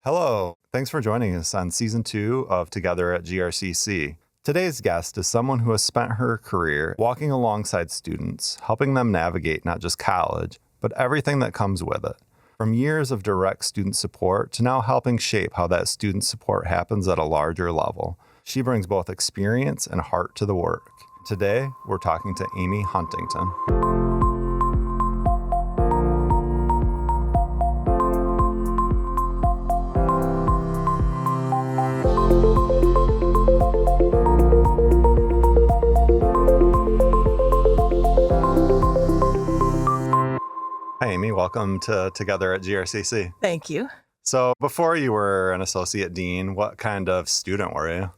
Hello. Thanks for joining us on season 2 of Together at GRCC. Today's guest is someone who has spent her career walking alongside students, helping them navigate not just college, but everything that comes with it. From years of direct student support to now helping shape how that student support happens at a larger level. She brings both experience and heart to the work. Today, we're talking to Amy Huntington. Hi, Amy. Welcome to Together at GRCC. Thank you. So before you were an associate dean, what kind of student were you?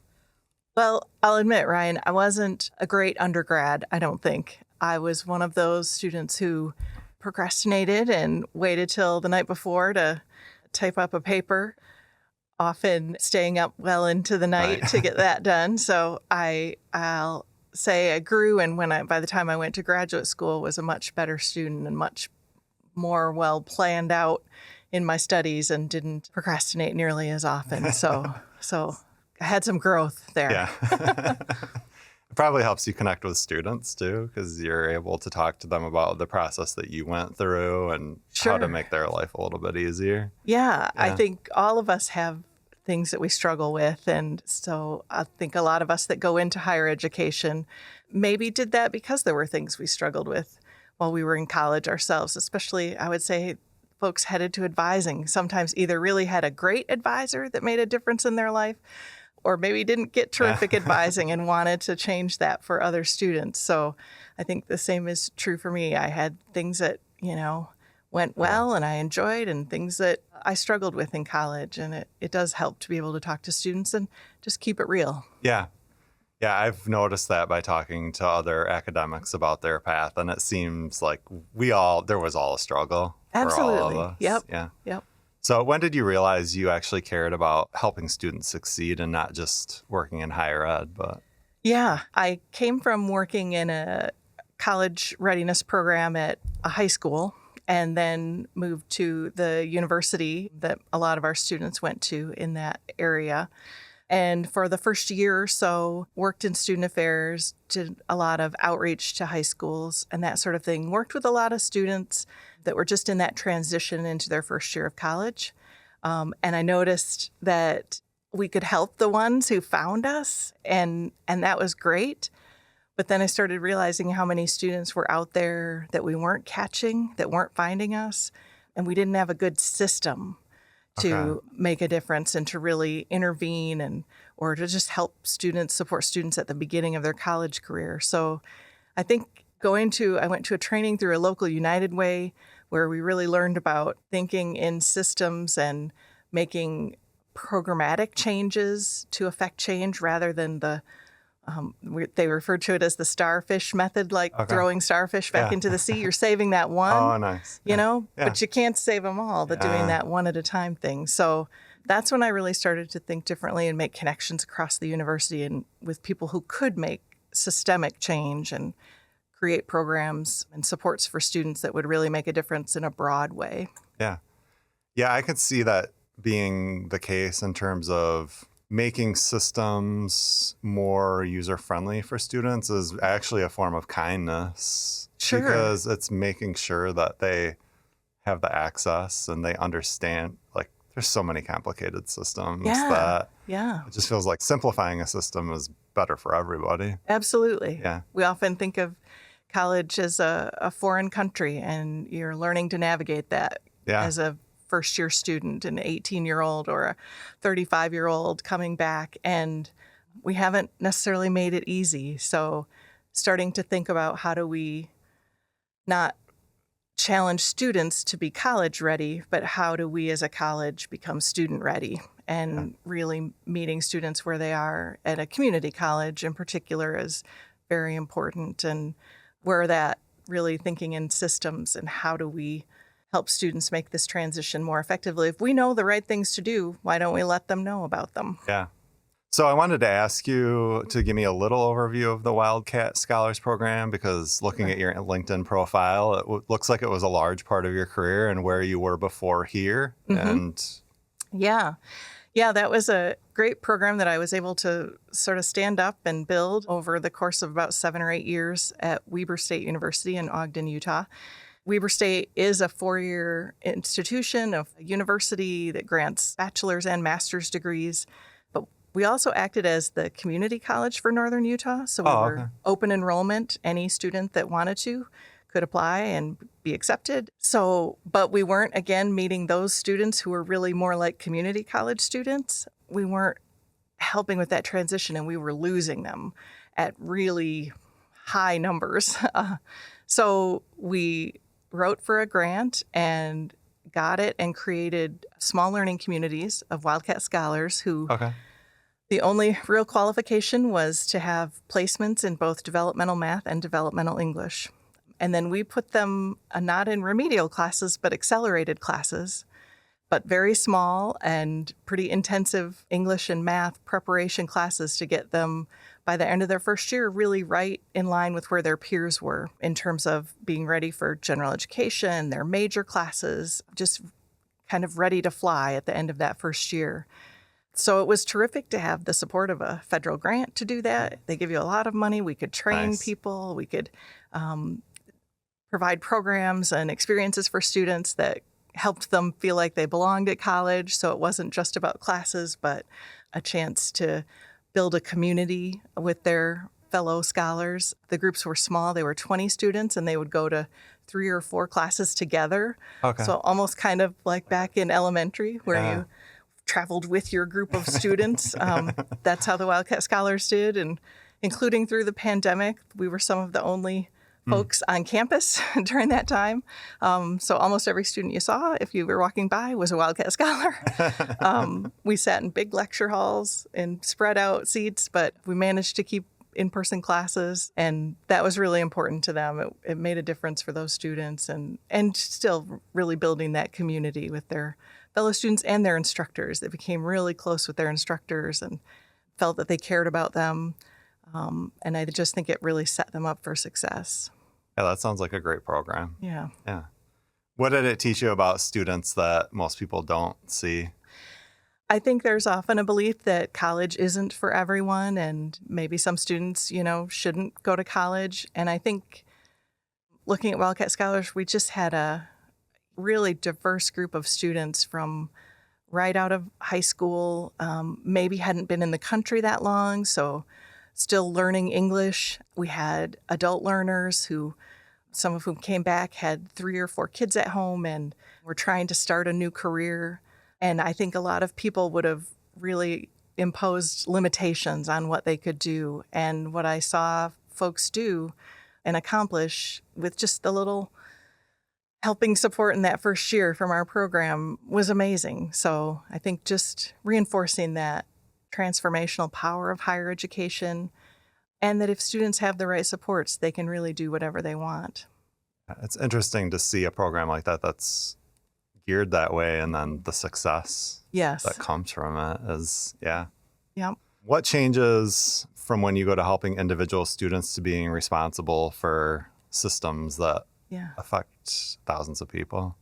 Well, I'll admit, Ryan, I wasn't a great undergrad, I don't think. I was one of those students who procrastinated and waited till the night before to type up a paper, often staying up well into the night to get that done. So I'll say I grew, and by the time I went to graduate school, was a much better student and much more well planned out in my studies and didn't procrastinate nearly as often. So I had some growth there. Yeah. It probably helps you connect with students too, because you're able to talk to them about the process that you went through and how to make their life a little bit easier. Yeah, I think all of us have things that we struggle with. And so I think a lot of us that go into higher education maybe did that because there were things we struggled with while we were in college ourselves, especially, I would say, folks headed to advising sometimes either really had a great advisor that made a difference in their life or maybe didn't get terrific advising and wanted to change that for other students. So I think the same is true for me. I had things that, went well and I enjoyed and things that I struggled with in college. And it does help to be able to talk to students and just keep it real. Yeah. Yeah, I've noticed that by talking to other academics about their path, and it seems like there was all a struggle Absolutely. for all of us. Yep. Yeah. Yep. So when did you realize you actually cared about helping students succeed and not just working in higher ed? Yeah, I came from working in a college readiness program at a high school and then moved to the university that a lot of our students went to in that area. And for the first year or so, worked in student affairs, did a lot of outreach to high schools and that sort of thing. Worked with a lot of students that were just in that transition into their first year of college. And I noticed that we could help the ones who found us, and that was great. But then I started realizing how many students were out there that we weren't catching, that weren't finding us, and we didn't have a good system to make a difference and to really intervene or to just help students, support students at the beginning of their college career. So I think I went to a training through a local United Way where we really learned about thinking in systems and making programmatic changes to affect change rather than they referred to it as the starfish method, like throwing starfish back into the sea. You're saving that one. Oh, nice. But you can't save them all, doing that one at a time thing. So that's when I really started to think differently and make connections across the university and with people who could make systemic change and create programs and supports for students that would really make a difference in a broad way. Yeah. Yeah, I could see that being the case in terms of making systems more user-friendly for students is actually a form of kindness. Sure. Because it's making sure that they have the access and they understand, there's so many complicated systems that it just feels like simplifying a system is better for everybody. Absolutely. Yeah. We often think of college as a foreign country, and you're learning to navigate that as a first-year student, an 18-year-old or a 35-year-old coming back, and we haven't necessarily made it easy. So starting to think about how do we not challenge students to be college ready, but how do we as a college become student ready and really meeting students where they are at a community college in particular is very important. And where that really thinking in systems and how do we help students make this transition more effectively. If we know the right things to do, why don't we let them know about them? Yeah. So I wanted to ask you to give me a little overview of the Wildcat Scholars Program, because looking at your LinkedIn profile, it looks like it was a large part of your career and where you were before here. Mm-hmm. And Yeah. Yeah, that was a great program that I was able to sort of stand up and build over the course of about 7 or 8 years at Weber State University in Ogden, Utah. Weber State is a 4-year institution, a university that grants bachelor's and master's degrees. But we also acted as the community college for Northern Utah. So we Oh, were okay. open enrollment. Any student that wanted to could apply and be accepted. So, but we weren't, again, meeting those students who were really more like community college students. We weren't helping with that transition, and we were losing them at really high numbers. So we wrote for a grant and got it and created small learning communities of Wildcat Scholars who Okay. the only real qualification was to have placements in both developmental math and developmental English. And then we put them not in remedial classes, but accelerated classes, but very small and pretty intensive English and math preparation classes to get them, by the end of their first year, really right in line with where their peers were in terms of being ready for general education, their major classes, just kind of ready to fly at the end of that first year. So it was terrific to have the support of a federal grant to do that. They give you a lot of money. We could train Nice. people. We could provide programs and experiences for students that helped them feel like they belonged at college. So it wasn't just about classes, but a chance to build a community with their fellow scholars. The groups were small. They were 20 students, and they would go to 3 or 4 classes together. Okay. So almost kind of like back in elementary where Yeah. you traveled with your group of students. That's how the Wildcat Scholars did. And including through the pandemic, we were some of the only folks on campus during that time. So almost every student you saw, if you were walking by, was a Wildcat Scholar. We sat in big lecture halls and spread out seats, but we managed to keep in-person classes, and that was really important to them. It made a difference for those students, and still really building that community with their fellow students and their instructors. They became really close with their instructors and felt that they cared about them. And I just think it really set them up for success. Yeah, that sounds like a great program. Yeah. Yeah. What did it teach you about students that most people don't see? I think there's often a belief that college isn't for everyone, and maybe some students, shouldn't go to college. And I think looking at Wildcat Scholars, we just had a really diverse group of students from right out of high school, maybe hadn't been in the country that long, so still learning English. We had adult learners who, some of whom came back, had 3 or 4 kids at home and were trying to start a new career. And I think a lot of people would have really imposed limitations on what they could do. And what I saw folks do and accomplish with just the little helping support in that first year from our program was amazing. So I think just reinforcing that transformational power of higher education, and that if students have the right supports, they can really do whatever they want. It's interesting to see a program like that that's geared that way, and then the success Yes. that comes from it is, yeah. Yep. What changes from when you go to helping individual students to being responsible for systems that Yeah. affect thousands of people?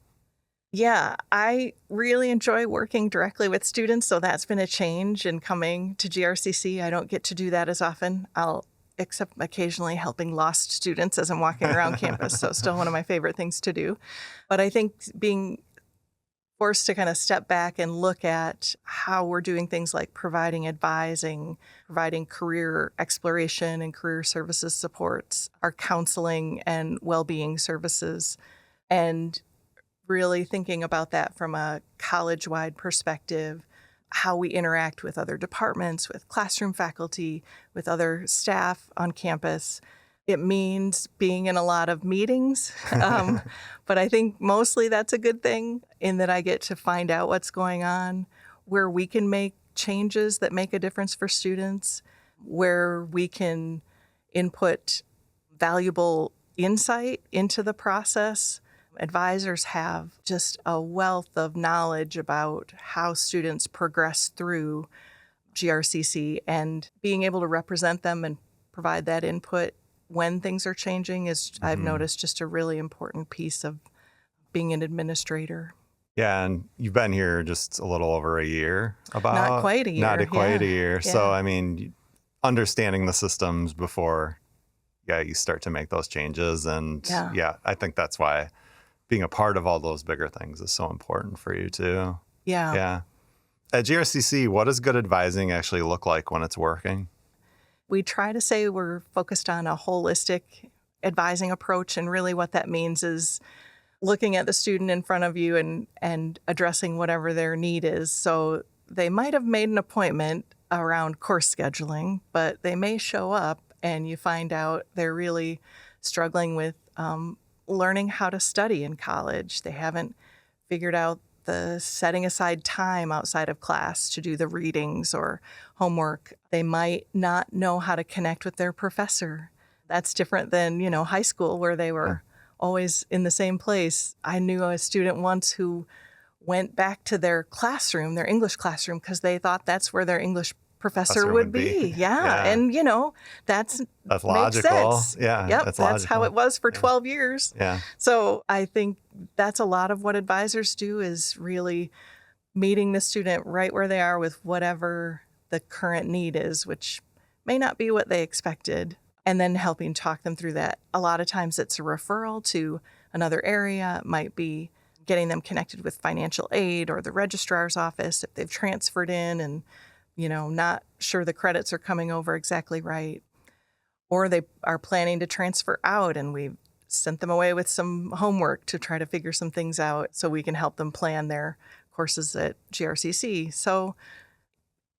Yeah, I really enjoy working directly with students, so that's been a change in coming to GRCC. I don't get to do that as often. Except occasionally helping lost students as I'm walking around campus, so still one of my favorite things to do. But I think being forced to kind of step back and look at how we're doing things like providing advising, providing career exploration and career services supports, our counseling and well-being services, and really thinking about that from a college-wide perspective, how we interact with other departments, with classroom faculty, with other staff on campus. It means being in a lot of meetings, but I think mostly that's a good thing in that I get to find out what's going on, where we can make changes that make a difference for students, where we can input valuable insight into the process. Advisors have just a wealth of knowledge about how students progress through GRCC, and being able to represent them and provide that input when things are changing is, I've noticed, just a really important piece of being an administrator. Yeah, and you've been here just a little over a year, about Not quite a year. not quite a year. Yeah. So I mean, understanding the systems before, you start to make those changes, and Yeah. I think that's why being a part of all those bigger things is so important for you too. Yeah. Yeah. At GRCC, what does good advising actually look like when it's working? We try to say we're focused on a holistic advising approach, and really what that means is looking at the student in front of you and addressing whatever their need is. So they might have made an appointment around course scheduling, but they may show up and you find out they're really struggling with learning how to study in college. They haven't figured out the setting aside time outside of class to do the readings or homework. They might not know how to connect with their professor. That's different than, high school where they were always in the same place. I knew a student once who went back to their classroom, their English classroom, because they thought that's where their English professor would be. Yeah. And, that's logical. Makes sense. Yeah. Yep. That's That's how it was for 12 years. Yeah. So I think that's a lot of what advisors do, is really meeting the student right where they are with whatever the current need is, which may not be what they expected, and then helping talk them through that. A lot of times it's a referral to another area. It might be getting them connected with financial aid or the registrar's office if they've transferred in and, not sure the credits are coming over exactly right. Or they are planning to transfer out and we've sent them away with some homework to try to figure some things out so we can help them plan their courses at GRCC. So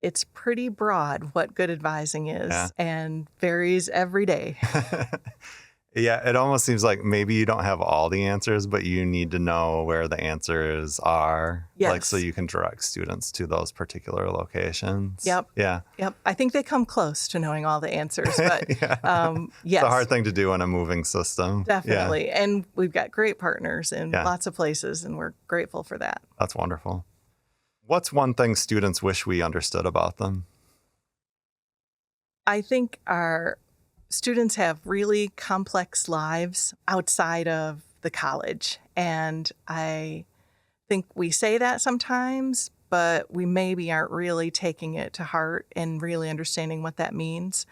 it's pretty broad what good advising is and varies every day. Yeah, it almost seems like maybe you don't have all the answers, but you need to know where the answers are. Yes. So you can direct students to those particular locations. Yep. Yeah. Yep. I think they come close to knowing all the answers, but yes. It's a hard thing to do in a moving system. Definitely. Yeah. And we've got great partners in lots of places, and we're grateful for that. That's wonderful. What's one thing students wish we understood about them? I think our students have really complex lives outside of the college. And I think we say that sometimes, but we maybe aren't really taking it to heart and really understanding what that means.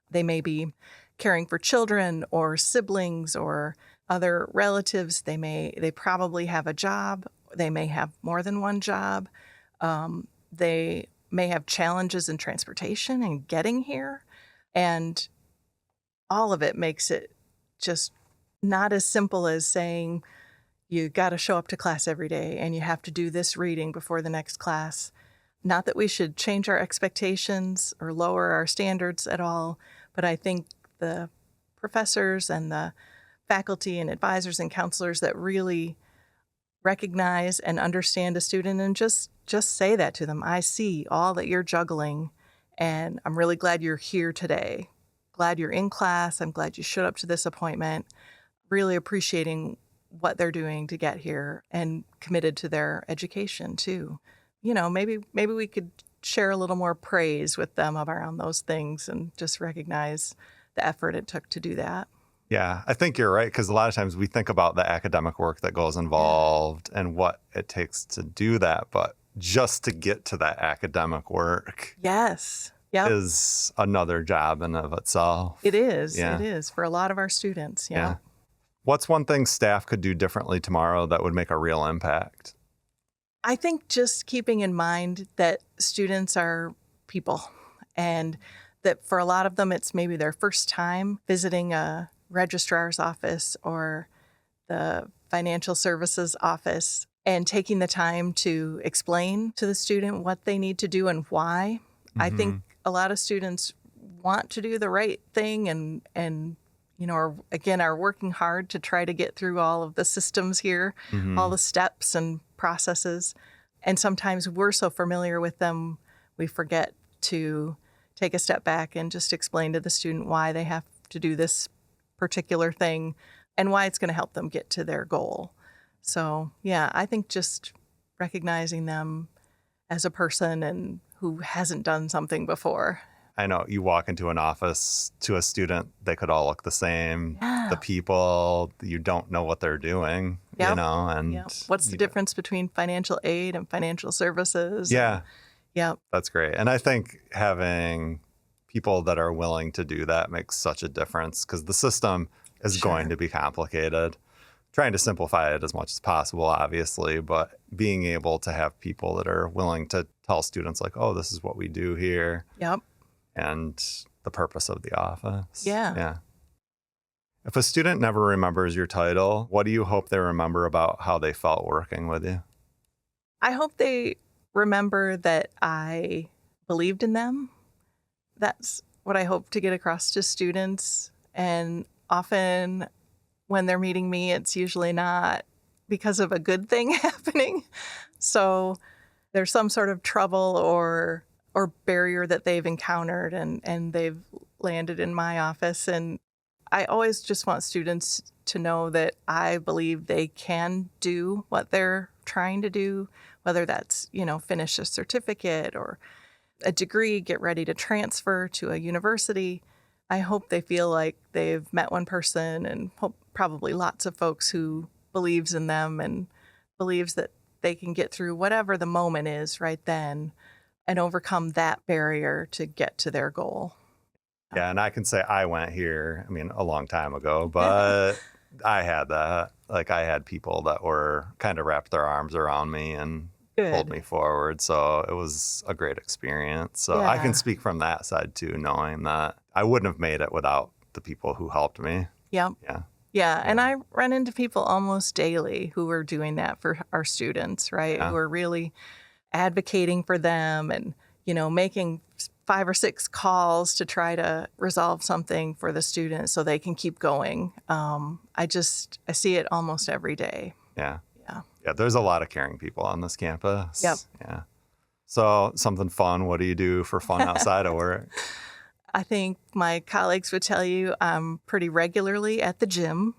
They may be caring for children or siblings or other relatives. They probably have a job. They may have more than one job. They may have challenges in transportation and getting here. And all of it makes it just not as simple as saying you got to show up to class every day and you have to do this reading before the next class. Not that we should change our expectations or lower our standards at all, but I think the professors and the faculty and advisors and counselors that really recognize and understand a student and just say that to them. I see all that you're juggling, and I'm really glad you're here today. Glad you're in class. I'm glad you showed up to this appointment. Really appreciating what they're doing to get here and committed to their education too. Maybe we could share a little more praise with them around those things and just recognize the effort it took to do that. Yeah, I think you're right, because a lot of times we think about the academic work that goes involved and what it takes to do that, but just to get to that academic work. Yes. Yep. Is another job in of itself. It is. Yeah. It is for a lot of our students. Yeah. What's one thing staff could do differently tomorrow that would make a real impact? I think just keeping in mind that students are people, and that for a lot of them, it's maybe their first time visiting a registrar's office or the financial services office, and taking the time to explain to the student what they need to do and why. Mm-hmm. I think a lot of students want to do the right thing and are working hard to try to get through all of the systems here, all the steps and processes. And sometimes we're so familiar with them, we forget to take a step back and just explain to the student why they have to do this particular thing and why it's going to help them get to their goal. So, I think just recognizing them as a person and who hasn't done something before. I know you walk into an office to a student, they could all look the same. Yeah. the people, you don't know what they're doing, Yep. and Yep. What's the difference between financial aid and financial services? Yeah. Yep. That's great. And I think having people that are willing to do that makes such a difference because the system is going to be complicated. Trying to simplify it as much as possible, obviously, but being able to have people that are willing to tell students like, oh, this is what we do here. Yep. And the purpose of the office. Yeah. Yeah. If a student never remembers your title, what do you hope they remember about how they felt working with you? I hope they remember that I believed in them. That's what I hope to get across to students. And often when they're meeting me, it's usually not because of a good thing happening. So there's some sort of trouble or barrier that they've encountered and they've landed in my office. And I always just want students to know that I believe they can do what they're trying to do, whether that's, finish a certificate or a degree, get ready to transfer to a university. I hope they feel like they've met one person and probably lots of folks who believes in them and believes that they can get through whatever the moment is right then and overcome that barrier to get to their goal. Yeah, and I can say I went here, a long time ago, but I had that. Like I had people that were kind of wrapped their arms around me and pulled me forward. So it was a great experience. So I can speak from that side too, knowing that I wouldn't have made it without the people who helped me. Yep. Yeah. Yeah. And I run into people almost daily who are doing that for our students, right? Yeah. Who are really advocating for them and, making 5 or 6 calls to try to resolve something for the students so they can keep going. I see it almost every day. Yeah. Yeah. Yeah. There's a lot of caring people on this campus. Yep. Yeah. So something fun. What do you do for fun outside of work? I think my colleagues would tell you I'm pretty regularly at the gym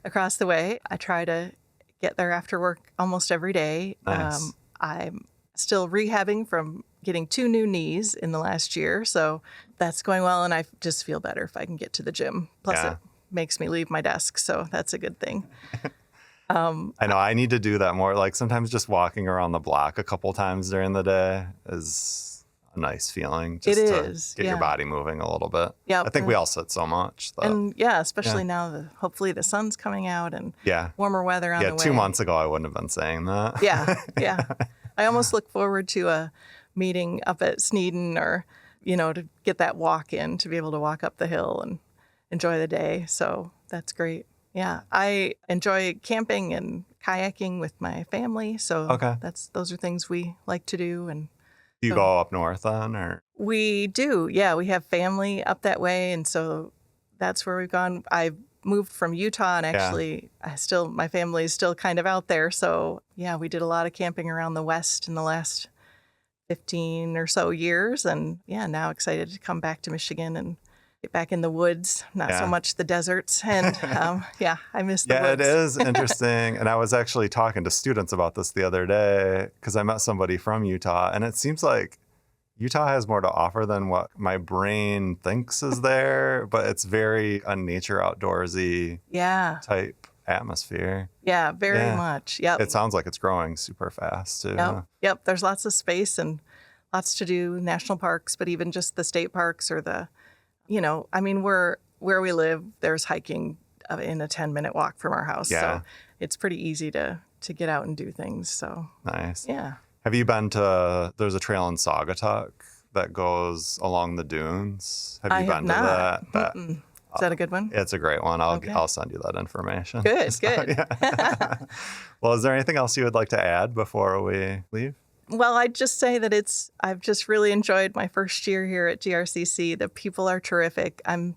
across the way. I try to get there after work almost every day. Nice. I'm still rehabbing from getting 2 new knees in the last year. So that's going well. And I just feel better if I can get to the gym. Plus it makes me leave my desk. So that's a good thing. I know I need to do that more. Like sometimes just walking around the block a couple times during the day is a nice feeling. Just to get your body moving a little bit. Yeah. I think we all sit so much. Though. And especially now, hopefully the sun's coming out and warmer weather on the way. 2 months ago, I wouldn't have been saying that. Yeah. I almost look forward to a meeting up at Sneeden or, to get that walk in, to be able to walk up the hill and enjoy the day. So that's great. Yeah. I enjoy camping and kayaking with my family. So those are things we like to do. And do you go up north then? Or we do. Yeah. We have family up that way. And so that's where we've gone. I moved from Utah and actually my family is still kind of out there. So we did a lot of camping around the West in the last 15 or so years. And now excited to come back to Michigan and get back in the woods, not so much the deserts. And I miss the woods. It is interesting. And I was actually talking to students about this the other day because I met somebody from Utah and it seems like Utah has more to offer than what my brain thinks is there, but it's very a nature outdoorsy type atmosphere. Yeah, very much. Yep. It sounds like it's growing super fast too. Yep. There's lots of space and lots to do, national parks, but even just the state parks or where we live, there's hiking in a 10-minute walk from our house. So it's pretty easy to get out and do things. So nice. Yeah. Have you been there's a trail in Saugatuck that goes along the dunes? Have you been to that? Is that a good one? It's a great one. I'll send you that information. Good. Well, is there anything else you would like to add before we leave? Well, I'd just say that I've just really enjoyed my first year here at GRCC. The people are terrific. I'm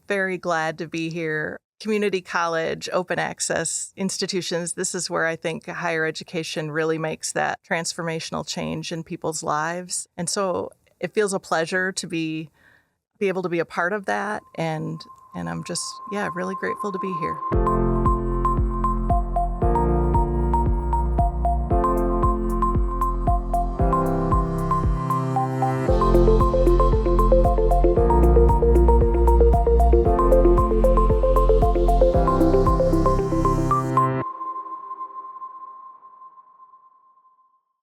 very glad to be here. Community college, open access institutions. This is where I think higher education really makes that transformational change in people's lives. And so it feels a pleasure to be able to be a part of that. And I'm just, really grateful to be here.